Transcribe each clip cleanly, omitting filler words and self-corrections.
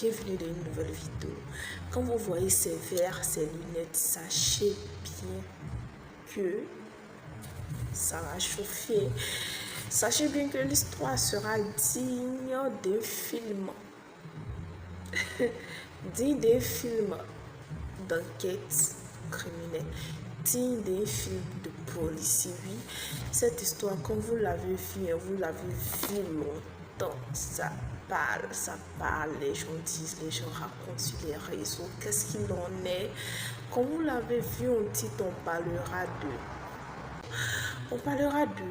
bienvenue dans une nouvelle vidéo. Quand vous voyez ces verres, ces lunettes, sachez bien que ça va chauffer. Sachez bien que l'histoire sera digne d'un film. Digne d'un film d'enquête criminelle. Digne d'un film de policier. Oui, cette histoire, comme vous l'avez vu, vous l'avez vu longtemps, ça parle, les gens disent, les gens racontent sur les réseaux, qu'est-ce qu'il en est. Comme vous l'avez vu, on parlera de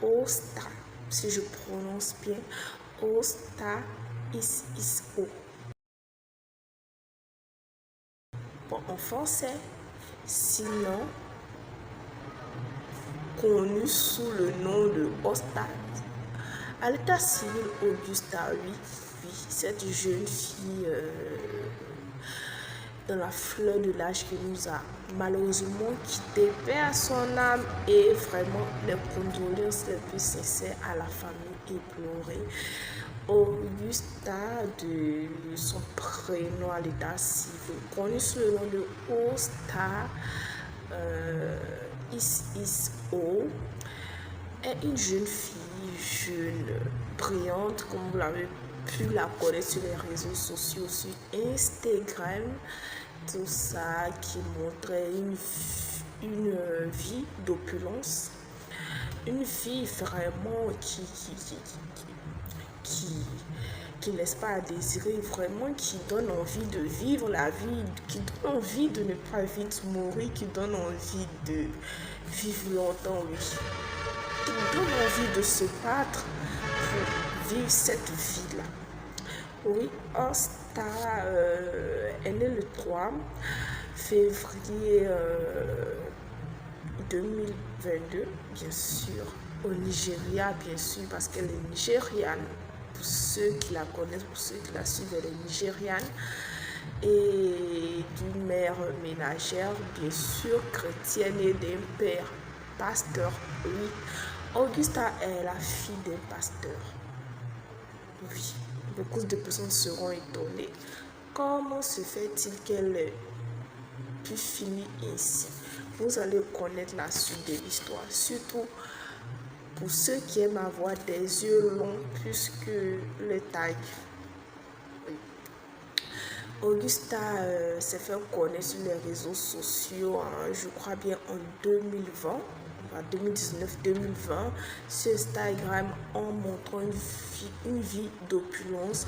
Osta, si je prononce bien, Osta Is-Is-O. Bon, en français, sinon connu sous le nom de Osta. À l'état civil, Augusta, oui, cette jeune fille dans la fleur de l'âge qui nous a malheureusement quitté, paix à son âme, et vraiment les condoléances les plus sincères à la famille éplorée. Augusta, de son prénom à l'état civil, connu sous le nom de Osta Is-Is-O, est une jeune fille, jeune, brillante, comme vous l'avez pu la connaître sur les réseaux sociaux, sur Instagram, tout ça, qui montrait une vie d'opulence, une fille vraiment qui ne laisse pas à désirer, vraiment qui donne envie de vivre la vie, qui donne envie de ne pas vite mourir, qui donne envie de vivre longtemps, oui. Qui donne envie de se battre pour vivre cette vie-là. Oui, Osta est née le 3 février 2022, bien sûr, au Nigeria, bien sûr, parce qu'elle est nigériane. Pour ceux qui la connaissent, pour ceux qui la suivent, elle est nigériane. Et d'une mère ménagère, bien sûr, chrétienne, et d'un père pasteur. Oui, Augusta est la fille d'un pasteur. Oui, beaucoup de personnes seront étonnées. Comment se fait-il qu'elle ait pu finir ainsi? Vous allez connaître la suite de l'histoire, surtout pour ceux qui aiment avoir des yeux longs plus que les tailles. Oui. Augusta s'est fait connaître sur les réseaux sociaux, je crois bien en 2020, 2019-2020, sur Instagram, en montrant une vie d'opulence,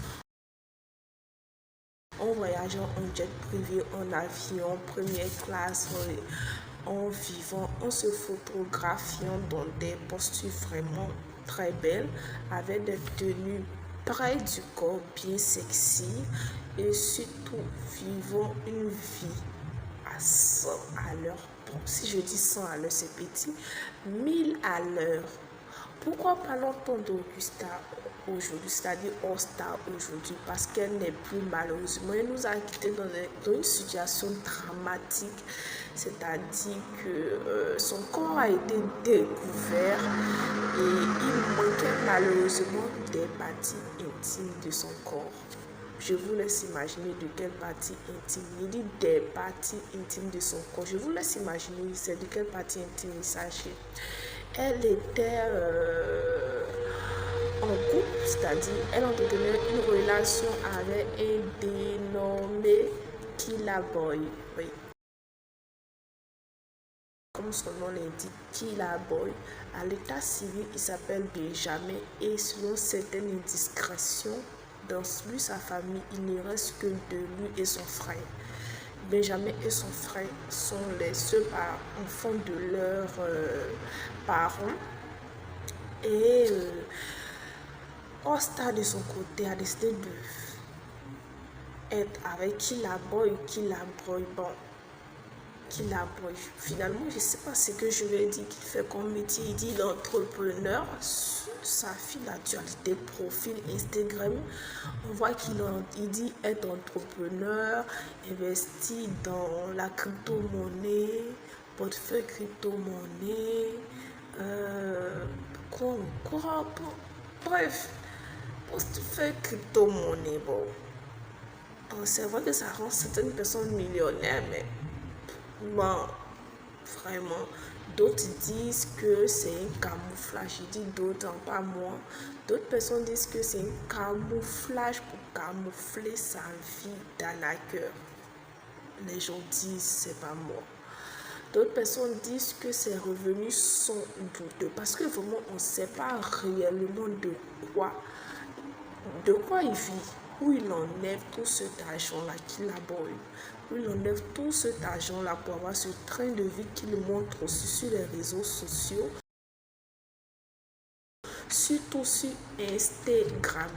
en voyageant en jet privé, en avion, première classe, en vivant, en se photographiant dans des postures vraiment très belles, avec des tenues près du corps, bien sexy, et surtout vivant une vie à 100 à l'heure. Bon, si je dis 100 à l'heure, c'est petit, 1000 à l'heure. Pourquoi parlons-on d'Augusta aujourd'hui, c'est-à-dire Osta aujourd'hui? Parce qu'elle n'est plus, malheureusement, elle nous a quittés dans une situation dramatique, c'est-à-dire que son corps a été découvert et il manquait malheureusement des parties intimes de son corps. Je vous laisse imaginer de quelle partie intime. Il dit des parties intimes de son corps. Je vous laisse imaginer c'est de quelle partie intime il s'agit. Elle était en couple, c'est-à-dire elle entretenait une relation avec un dénommé Killa Boy. Oui. Comme son nom l'indique, Killa Boy. À l'état civil, il s'appelle Benjamin, et selon certaines indiscrétions, dans lui, sa famille, il ne reste que de lui et son frère. Benjamin et son frère sont les seuls enfants de leurs parents. Et Osta, de son côté, a décidé de être avec Killa Boy. Bon, Killa Boy. Finalement, je ne sais pas ce que je vais dire qu'il fait comme métier. Il dit l'entrepreneur. Sa fille, l'actualité profil Instagram, on voit qu'il dit être entrepreneur, investi dans la crypto-monnaie, portefeuille crypto-monnaie, quoi, bref, portefeuille crypto-monnaie, bon, c'est vrai que ça rend certaines personnes millionnaires, mais bon, vraiment, d'autres disent que c'est un camouflage. Je dis d'autres, hein, pas moi. D'autres personnes disent que c'est un camouflage pour camoufler sa vie d'arnaqueur. Les gens disent, c'est pas moi. D'autres personnes disent que ses revenus sont douteux parce que vraiment on ne sait pas réellement de quoi il vit, où il enlève tout cet argent-là qu'il aborde, où il enlève tout cet argent-là pour avoir ce train de vie qu'il montre aussi sur les réseaux sociaux, surtout sur Instagram,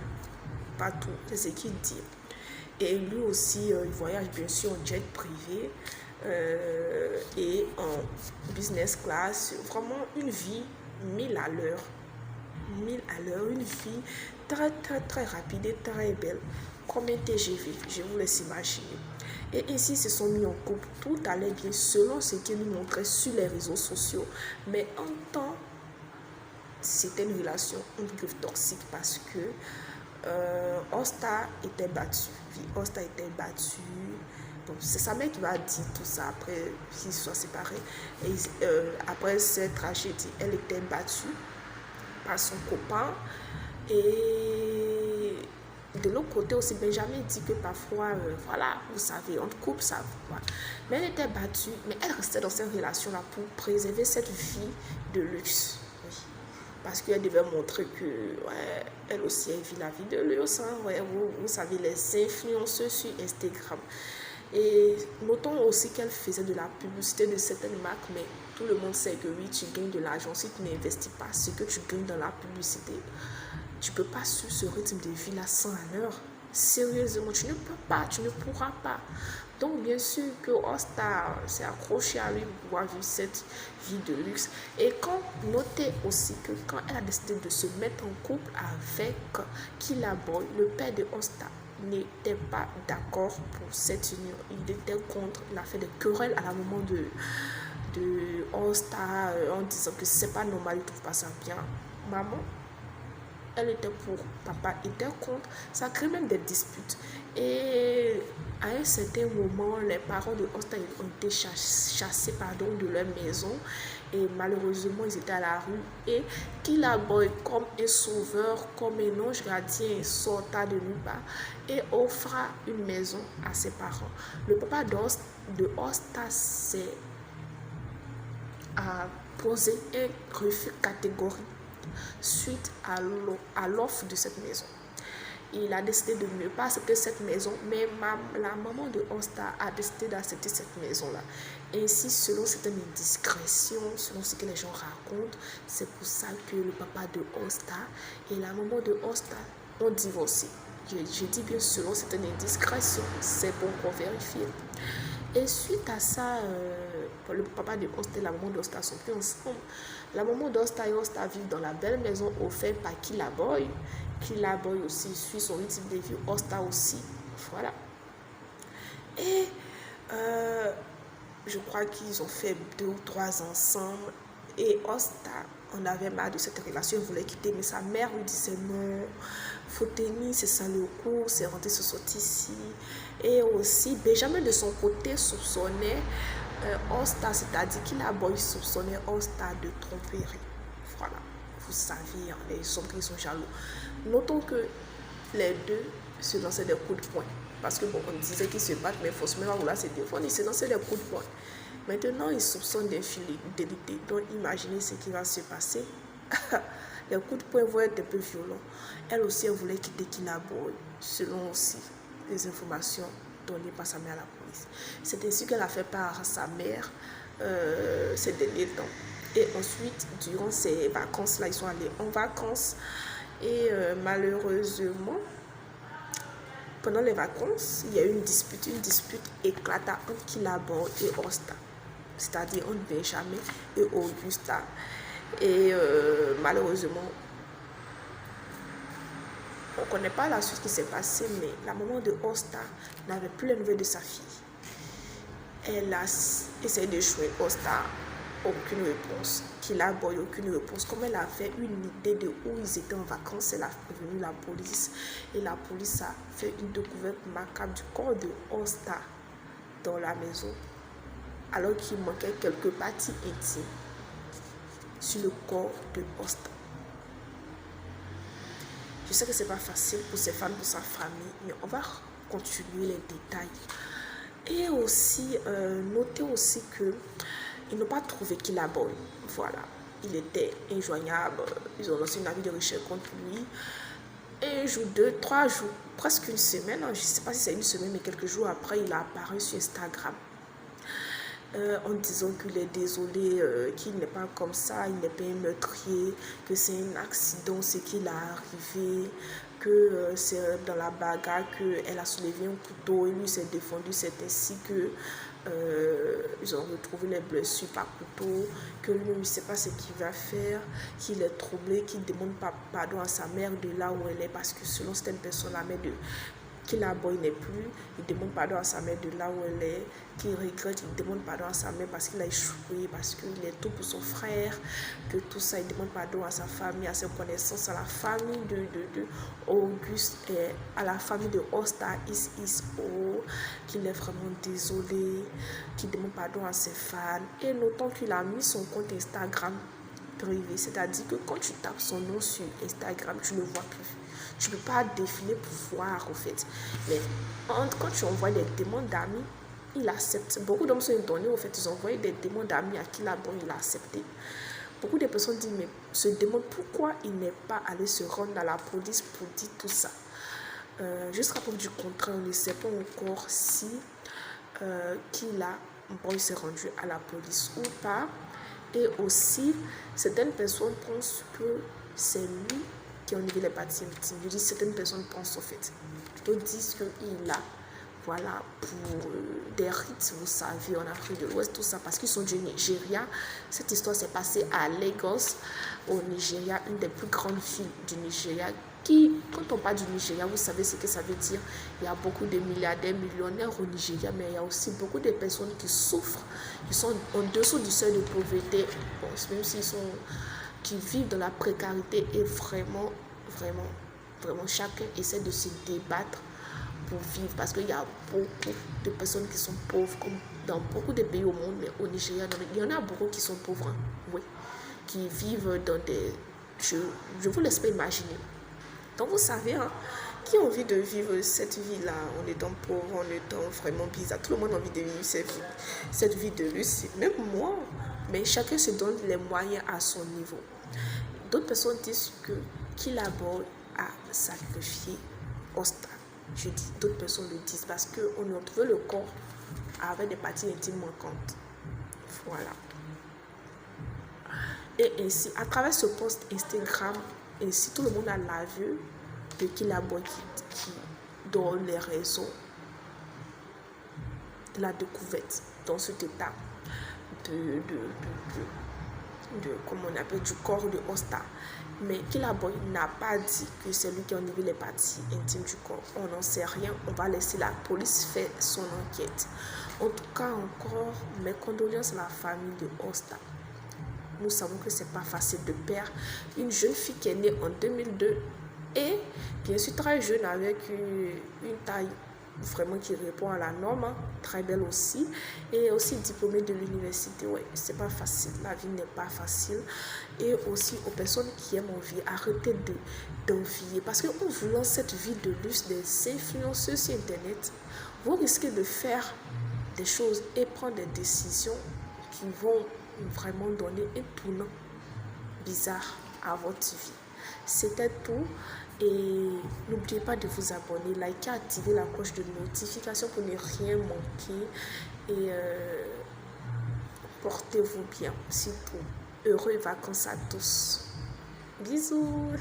partout, c'est ce qu'il dit. Et lui aussi, il voyage bien sûr en jet privé et en business class. Vraiment une vie 1000 à l'heure. 1000 à l'heure, une vie très rapide et très belle. Comme un TGV, je vous laisse imaginer. Et ainsi, ils se sont mis en couple. Tout allait bien selon ce qu'il nous montrait sur les réseaux sociaux. Mais en temps, c'était une relation un peu toxique parce que Osta était battu. Osta était battu. Bon, c'est sa mère qui va dire tout ça après qu'ils soient séparés. Et, après cette tragédie, elle était battue par son copain. Et de l'autre côté aussi, Benjamin dit que parfois, voilà, vous savez, on coupe ça. Voilà. Mais elle était battue, mais elle restait dans cette relation-là pour préserver cette vie de luxe. Parce qu'elle devait montrer que, ouais, elle aussi, elle vit la vie de luxe. Hein, ouais, vous savez, les influenceurs sur Instagram. Et notons aussi qu'elle faisait de la publicité de certaines marques, mais tout le monde sait que oui, tu gagnes de l'argent si tu n'investis pas ce que tu gagnes dans la publicité. Tu ne peux pas suivre ce rythme de vie-là 100 à l'heure. Sérieusement, tu ne peux pas, tu ne pourras pas. Donc, bien sûr que Osta s'est accroché à lui pour pouvoir vivre cette vie de luxe. Et notez aussi que quand elle a décidé de se mettre en couple avec Killaboi, le père de Osta n'était pas d'accord pour cette union. Il était contre. Il a fait des querelles à la moment de Osta en disant que c'est pas normal, il ne trouve pas ça bien. Maman, elle était pour, papa était contre, ça crée même des disputes. Et à un certain moment, les parents de Osta ont été chassés de leur maison. Et malheureusement, ils étaient à la rue. Et Killaboi, comme un sauveur, comme un ange gardien, sorta de nulle part et offra une maison à ses parents. Le papa de Osta s'est posé un refus catégorique suite à l'offre de cette maison. Il a décidé de ne pas accepter cette maison, mais la maman de Osta a décidé d'accepter cette maison-là. Ainsi, selon certaines indiscrétions, selon ce que les gens racontent, c'est pour ça que le papa de Osta et la maman de Osta ont divorcé. Je dis bien selon certaines indiscrétions, c'est bon qu'on vérifie. Et suite à ça, le papa de Osta et la maman d'Osta sont plus ensemble. La maman d'Osta et Osta vivent dans la belle maison offerte par Killaboi. Killaboi aussi suit son rythme de vie. Osta aussi. Voilà. Et je crois qu'ils ont fait 2 ou 3 ans ensemble. Et Osta, on avait marre de cette relation, il voulait quitter. Mais sa mère lui disait non, faut tenir, c'est ça le coup, c'est rentrer ce sorti ici. Et aussi, Benjamin de son côté soupçonnait Osta, c'est-à-dire Killaboi soupçonnait Osta de tromperie. Voilà, vous savez, hein, les hommes qui sont jaloux. Notons que les deux se lançaient des coups de poing. Parce que bon, on disait qu'ils se battent, mais forcément, là, c'est des fois, ils se lançaient des coups de poing. Maintenant, ils soupçonnent d'infidélité. Donc, imaginez ce qui va se passer. Les coups de poing vont être un peu violents. Elle aussi, elle voulait quitter Killaboi, selon aussi les informations données par sa mère à la police. C'est ainsi qu'elle a fait part à sa mère ces derniers temps. Et ensuite, durant ces vacances-là, ils sont allés en vacances. Et malheureusement, pendant les vacances, il y a eu une dispute éclata entre Killaboi et Osta. C'est-à-dire entre Benjamin et Augusta. Et malheureusement, on ne connaît pas la suite qui s'est passée, mais la maman de Osta n'avait plus les nouvelles de sa fille. Elle a essayé de jouer Osta, aucune réponse. Killa Boy aucune réponse. Comme elle avait une idée de où ils étaient en vacances, elle a prévenu la police. Et la police a fait une découverte macabre du corps de All-Star dans la maison, alors qu'il manquait quelques parties intimes sur le corps de All-Star. Je sais que c'est pas facile pour ses fans, pour sa famille, mais on va continuer les détails. Et aussi, notez aussi que ils n'ont pas trouvé Killa Boy. Voilà, il était injoignable. Ils ont lancé une avis de recherche contre lui. Un jour, 2, 3 jours, presque une semaine, je ne sais pas si c'est une semaine, mais quelques jours après, il a apparu sur Instagram. En disant qu'il est désolé, qu'il n'est pas comme ça, il n'est pas un meurtrier, que c'est un accident, ce qu'il a arrivé, que c'est dans la bagarre qu'elle a soulevé un couteau et lui s'est défendu. C'est ainsi que ils ont retrouvé les blessures par couteau, que lui ne sait pas ce qu'il va faire, qu'il est troublé, qu'il demande pardon à sa mère de là où elle est, parce que selon certaines personnes, la mère de Killa Boy n'est plus, il demande pardon à sa mère de là où elle est, qu'il regrette, il demande pardon à sa mère parce qu'il a échoué, parce qu'il est tout pour son frère, que tout ça, il demande pardon à sa famille, à ses connaissances, à la famille de Auguste et à la famille de All-Star Is-Is-O, qu'il est vraiment désolé, qu'il demande pardon à ses fans. Et notons qu'il a mis son compte Instagram privé, c'est-à-dire que quand tu tapes son nom sur Instagram, tu ne le vois plus. Tu ne peux pas défiler pour voir, en fait. Mais quand tu envoies des demandes d'amis, il accepte. Beaucoup d'hommes sont étonnés, en fait. Ils ont envoyé des demandes d'amis à Killa Boy, il a accepté. Beaucoup de personnes disent, mais se demandent pourquoi il n'est pas allé se rendre à la police pour dire tout ça. Jusqu'à preuve du contraire, on ne sait pas encore si Killa Boy s'est rendu à la police ou pas. Et aussi, certaines personnes pensent que c'est lui qui a enlevé les parties intimes. Je dis certaines personnes pensent en fait. D'autres disent qu'il a, voilà, pour des rites, vous savez, en Afrique de l'Ouest, tout ça, parce qu'ils sont du Nigeria. Cette histoire s'est passée à Lagos, au Nigeria, une des plus grandes villes du Nigeria. Quand on parle du Nigeria, vous savez ce que ça veut dire. Il y a beaucoup de milliardaires, millionnaires au Nigeria, mais il y a aussi beaucoup de personnes qui souffrent, qui sont en dessous du seuil de pauvreté, bon, même s'ils sont, qui vivent dans la précarité. Et vraiment, chacun essaie de se débattre pour vivre, parce qu'il y a beaucoup de personnes qui sont pauvres, comme dans beaucoup de pays au monde, mais au Nigeria, il y en a beaucoup qui sont pauvres, hein, oui, qui vivent dans des... Je vous laisse pas imaginer. Donc vous savez, hein, qui a envie de vivre cette vie-là en étant pauvre, en étant vraiment bizarre. Tout le monde a envie de vivre cette vie de luxe, même moi. Mais chacun se donne les moyens à son niveau. D'autres personnes disent que Killa Boy a sacrifié All-Star. Je dis, d'autres personnes le disent parce qu'on a trouvé le corps avec des parties intimes manquantes. Voilà. Et ainsi, à travers ce post Instagram, ainsi tout le monde a la vue de Killa Boy qui donne les raisons de la découverte dans cet état comment on appelle, du corps de All-Star. Mais Killa Boy n'a pas dit que c'est lui qui a enlevé les parties intimes du corps. On n'en sait rien. On va laisser la police faire son enquête. En tout cas, encore, mes condoléances à la famille de All-Star. Nous savons que c'est pas facile de perdre une jeune fille qui est née en 2002 et bien sûr très jeune, avec une taille vraiment qui répond à la norme, hein, très belle aussi, et aussi diplômée de l'université. Ouais, c'est pas facile, la vie n'est pas facile. Et aussi aux personnes qui aiment envier, arrêtez d'envier, parce qu'en voulant cette vie de luxe des influenceurs sur internet, vous risquez de faire des choses et prendre des décisions qui vont vraiment donner un tournant bizarre à votre vie. C'était tout, et n'oubliez pas de vous abonner, liker, activer la cloche de notification pour ne rien manquer, et portez-vous bien, surtout. Heureuses vacances à tous. Bisous.